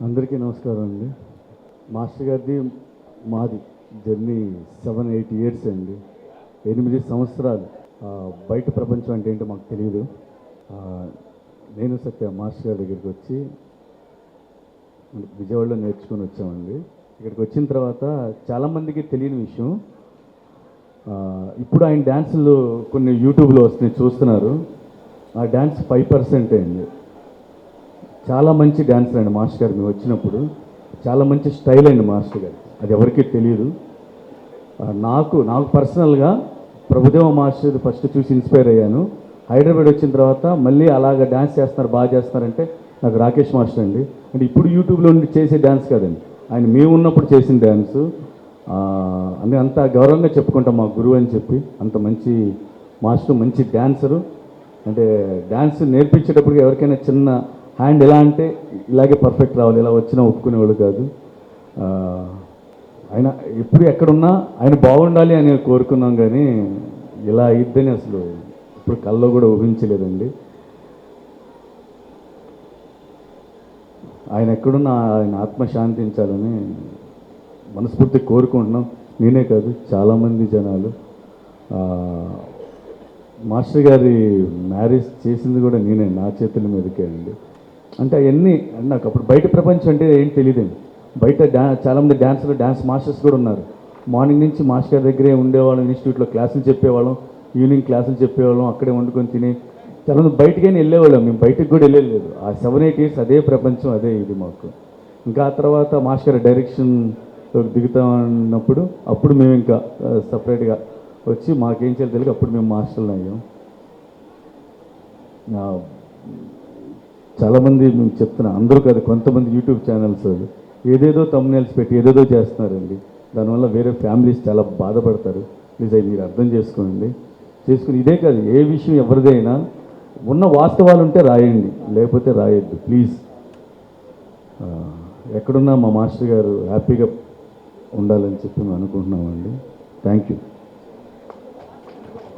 అందరికీ నమస్కారం అండి. మాస్టర్ గారిది మాది జర్నీ 7-8 ఇయర్స్ అండి. 8 సంవత్సరాలు బయట ప్రపంచం అంటే ఏంటో మాకు తెలియదు. నేను సత్య మాస్టర్ గారి దగ్గరికి వచ్చి విజయవాడలో నేర్చుకొని వచ్చామండి. ఇక్కడికి వచ్చిన తర్వాత చాలామందికి తెలియని విషయం, ఇప్పుడు ఆయన డ్యాన్సులు కొన్ని యూట్యూబ్లో వస్తున్నాయి, చూస్తున్నారు. ఆ డ్యాన్స్ 5% అండి. చాలా మంచి డ్యాన్సర్ అండి మాస్టర్ గారు. మేము వచ్చినప్పుడు చాలా మంచి స్టైల్ అండి మాస్టర్ గారు, అది ఎవరికీ తెలియదు. నాకు పర్సనల్గా ప్రభుదేవ మాస్టర్ ఫస్ట్ చూసి ఇన్స్పైర్ అయ్యాను. హైదరాబాద్ వచ్చిన తర్వాత మళ్ళీ అలాగ డ్యాన్స్ చేస్తున్నారు, బాగా చేస్తున్నారంటే నాకు రాకేష్ మాస్టర్ అండి. అంటే ఇప్పుడు యూట్యూబ్లో చేసే డ్యాన్స్ కాదండి, ఆయన మేము ఉన్నప్పుడు చేసిన డ్యాన్సు. అని అంత గౌరవంగా చెప్పుకుంటాం మా గురువు అని చెప్పి. అంత మంచి మాస్టర్, మంచి డ్యాన్సరు. అంటే డ్యాన్స్ నేర్పించేటప్పుడు ఎవరికైనా చిన్న హ్యాండ్ ఎలా అంటే ఇలాగే పర్ఫెక్ట్ రావాలి, ఇలా వచ్చినా ఒప్పుకునేవాడు కాదు. ఆయన ఎప్పుడు ఎక్కడున్నా ఆయన బాగుండాలి అని కోరుకున్నాం, కానీ ఇలా అయిద్దని అసలు ఇప్పుడు కల్లో కూడా ఊహించలేదండి. ఆయన ఎక్కడున్నా ఆయన ఆత్మ శాంతించాలని మనస్ఫూర్తి కోరుకుంటున్నాం. నేనే కాదు, చాలామంది జనాలు. మాస్టర్ గారి మ్యారేజ్ చేసింది కూడా నేనే, నా చేతుల మీదకే అండి. అంటే అవన్నీ నాకు అప్పుడు బయట ప్రపంచం అంటే ఏం తెలియదండి. బయట చాలామంది డ్యాన్స్ మాస్టర్స్ కూడా ఉన్నారు. మార్నింగ్ నుంచి మాస్టర్ గారి దగ్గరే ఉండేవాళ్ళం, ఇన్స్టిట్యూట్లో క్లాసులు చెప్పేవాళ్ళం, ఈవినింగ్ క్లాసులు చెప్పేవాళ్ళం, అక్కడే వండుకొని తిని చాలామంది బయటకైనా వెళ్ళేవాళ్ళం. మేము బయటకు కూడా వెళ్ళలేదు. ఆ 7-8 ఇయర్స్ అదే ప్రపంచం, అదే ఇది మాకు. ఇంకా ఆ తర్వాత మాస్టర్ గారి డైరెక్షన్లో దిగుతామన్నప్పుడు అప్పుడు మేము ఇంకా సపరేట్గా వచ్చి మాకేం చేయాలి తెలియదు, అప్పుడు మేము మాస్టర్లు అయ్యాం. చాలామంది మేము చెప్తున్నా, అందరూ కాదు, కొంతమంది యూట్యూబ్ ఛానల్స్ ఏదేదో తమ్నెయిల్స్ పెట్టి ఏదేదో చేస్తున్నారండి. దానివల్ల వేరే ఫ్యామిలీస్ చాలా బాధపడతారు. ప్లీజ్ అవి మీరు అర్థం చేసుకుని ఇదే కాదు, ఏ విషయం ఎవరిదైనా ఉన్న వాస్తవాలు ఉంటే రాయండి, లేకపోతే రాయొద్దు ప్లీజ్. ఎక్కడున్నా మా మాస్టర్ గారు హ్యాపీగా ఉండాలని చెప్పి మేము అనుకుంటున్నామండి. Thank you.